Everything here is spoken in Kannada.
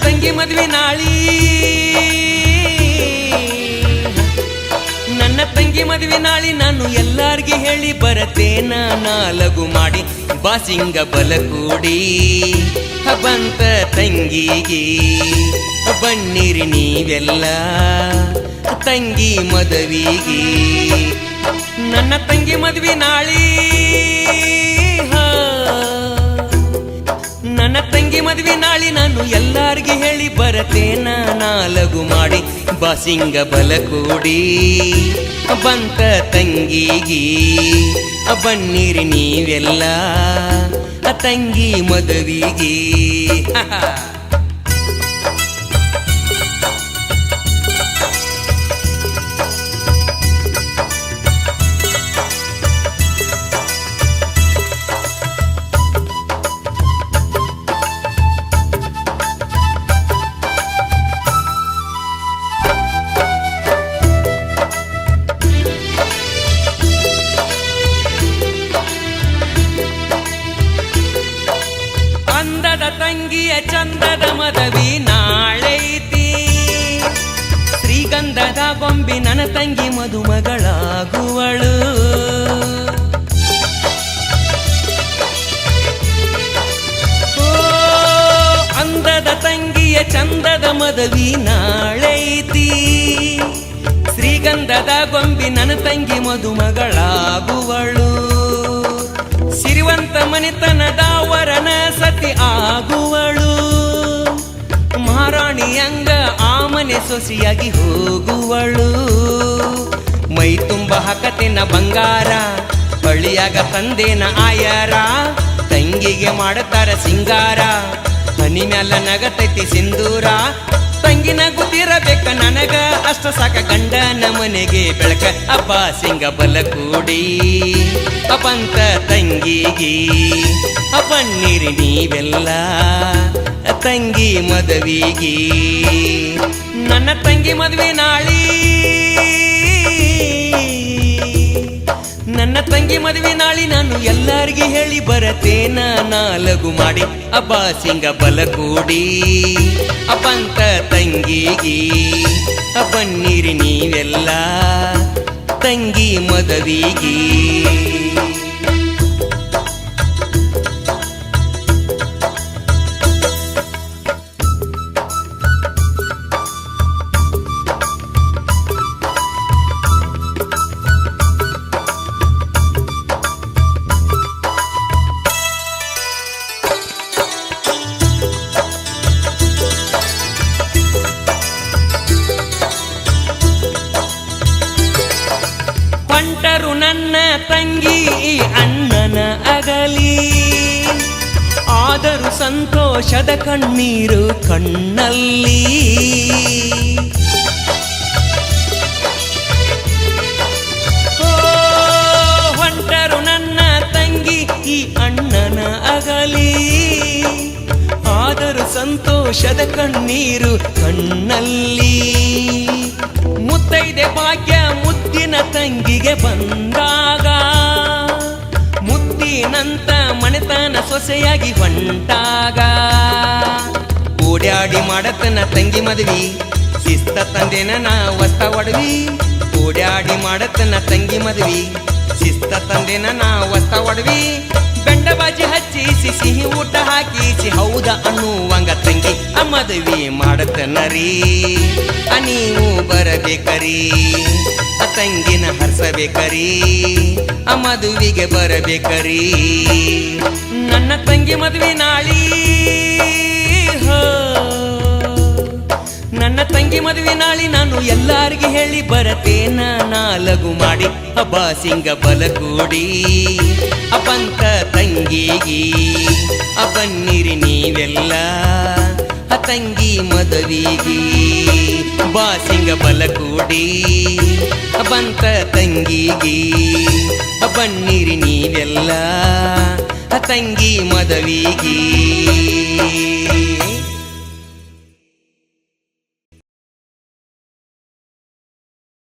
ತಂಗಿ ಮದ್ವಿ ನಾಳಿ, ನನ್ನ ತಂಗಿ ಮದ್ವಿ ನಾಳಿ, ನಾನು ಎಲ್ಲಾರ್ಗಿ ಹೇಳಿ ಬರತೇನ ನಾ ಲಘು ಮಾಡಿ. ಬಾಸಿಂಗ ಬಲ ಕೂಡಿ ಬಂತ ತಂಗಿಗೆ, ಬನ್ನಿರಿ ನೀವೆಲ್ಲ ತಂಗಿ ಮದುವಿಗೆ. ನನ್ನ ತಂಗಿ ಮದ್ವಿ ನಾಳಿ, ನನ್ನ ತಂಗಿ ಮದ್ವಿ ನಾಳಿ, ನಾನು ಎಲ್ಲಾರ್ಗಿ ಹೇಳಿ ಬರತೇನ ನಾ ಲಘು ಮಾಡಿ. ಬಾಸಿಂಗ ಬಲ ಕೂಡಿ ಬಂತ ತಂಗಿಗೆ, ಬನ್ನಿರಿ ನೀವೆಲ್ಲ ತಂಗಿ ಮದುವಿಗೆ. ಅಂದದ ತಂಗಿಯ ಚಂದದ ಮದವಿ ನಾಳೈತಿ, ಶ್ರೀಗಂಧದ ಗೊಂಬಿ ನನ್ನ ತಂಗಿ ಮದುಮಗಳಾಗುವಳು. ಅಂದದ ತಂಗಿಯ ಚಂದದ ಮದವಿ ನಾಳೈತಿ, ಶ್ರೀಗಂಧದ ಗೊಂಬಿ ನನ್ನ ತಂಗಿ ಮದುಮಗಳಾಗುವಳು. ಸಿರಿವಂತ ಮನೆತನದ ವರನ ಸತಿ ಆಗುವಳು, ಮಹಾರಾಣಿಯಂಗ ಆ ಮನೆ ಸೊಸೆಯಾಗಿ ಹೋಗುವಳು. ಮೈ ತುಂಬ ಹಾಕತೇನ ಬಂಗಾರ, ಬಳಿಯಾಗ ತಂದೇನ ಆಯಾರ, ತಂಗಿಗೆ ಮಾಡತಾರ ಸಿಂಗಾರ, ಹನಿ ಮ್ಯಾಲ ನಗತೈತಿ ಸಿಂಧೂರ. ತಂಗಿನ ಗುತ್ತಿರಬೇಕ ನನಗ ಅಷ್ಟ ಸಾಕ, ಗಂಡನ ಮನೆಗೆ ಬೆಳಕ. ಅಪ್ಪ ಸಿಂಗ ಬಲ ಕೂಡಿ ಬಂತ ತಂಗಿಗೆ, ಬನ್ನಿರಿ ನೀವೆಲ್ಲ ತಂಗಿ ಮದುವಿಗೆ. ನನ್ನ ತಂಗಿ ಮದುವೆ ನಾಳಿ, ನನ್ನ ತಂಗಿ ಮದುವೆ ನಾಳಿ, ನಾನು ಎಲ್ಲಾರ್ಗಿ ಹೇಳಿ ಬರತೇನ ನಾ ಲಘು ಮಾಡಿ. ಬಾಸಿಂಗ ಬಲ ಕೂಡಿ ಬಂತ ತಂಗಿಗೆ, ಬನ್ನಿರಿ ನೀವೆಲ್ಲ ತಂಗಿ ಮದುವಿಗೆ. ಹೊಂಟರು ನನ್ನ ತಂಗಿ ಅಣ್ಣನ ಅಗಲಿ, ಆದರೂ ಸಂತೋಷದ ಕಣ್ಣೀರು ಕಣ್ಣಲ್ಲಿ. ಹೊಂಟರು ನನ್ನ ತಂಗಿ ಈ ಅಣ್ಣನ ಅಗಲಿ, ಆದರೂ ಸಂತೋಷದ ಕಣ್ಣೀರು ಕಣ್ಣಲ್ಲಿ. ಮುತ್ತೈದೆ ಭಾಗ್ಯ ಮುದ್ದಿನ ತಂಗಿಗೆ ಬಂದಾಗ, ಮುದ್ದಿನಂತ ಮನೆತನ ಸೊಸೆಯಾಗಿ ಹೊಂಟಾಗ. ಓಡ್ಯಾಡಿ ಮಾಡತನ ತಂಗಿ ಮದುವಿ, ಶಿಸ್ತ ತಂದೆನ ನಾ ವಸ್ತ ಒಡವಿ. ಓಡ್ಯಾಡಿ ಮಾಡತನ ತಂಗಿ ಮದುವಿ, ಶಿಸ್ತ ತಂದೆನ ನಾ ವಸ್ತ ಒಡವಿ. ಗಂಡ ಬಾಜಿ ಹಚ್ಚಿಸಿ ಸಿಹಿ ಊಟ ಹಾಕಿಸಿ ಹೌದ ಅನ್ನುವಂಗ ತಂಗಿ ಮದುವೆ ಮಾಡತನರಿ. ನೀವು ಬರಬೇಕರಿ, ತಂಗಿನ ಹರ್ಸಬೇಕರಿ, ಮದುವೆಗೆ ಬರಬೇಕರಿ. ನನ್ನ ತಂಗಿ ಮದುವೆ ನಾಳಿ, ನನ್ನ ತಂಗಿ ಮದುವೆ ನಾಳಿ, ನಾನು ಎಲ್ಲಾರ್ಗಿ ಹೇಳಿ ಬರತೇನ ನಾ ಲಘು ಮಾಡಿ. ಬಾಸಿಂಗ ಬಲ ಕೂಡಿ ಬಂತ ತಂಗಿಗೆ, ಬನ್ನಿರಿ ನೀವೆಲ್ಲ ತಂಗಿ ಮದುವಿಗೆ. ಬಾಸಿಂಗ ಬಲ ಕೂಡಿ ಬಂತ ತಂಗಿಗೆ, ಬನ್ನಿರಿ ನೀವೆಲ್ಲ ತಂಗಿ ಮದುವಿಗೆ.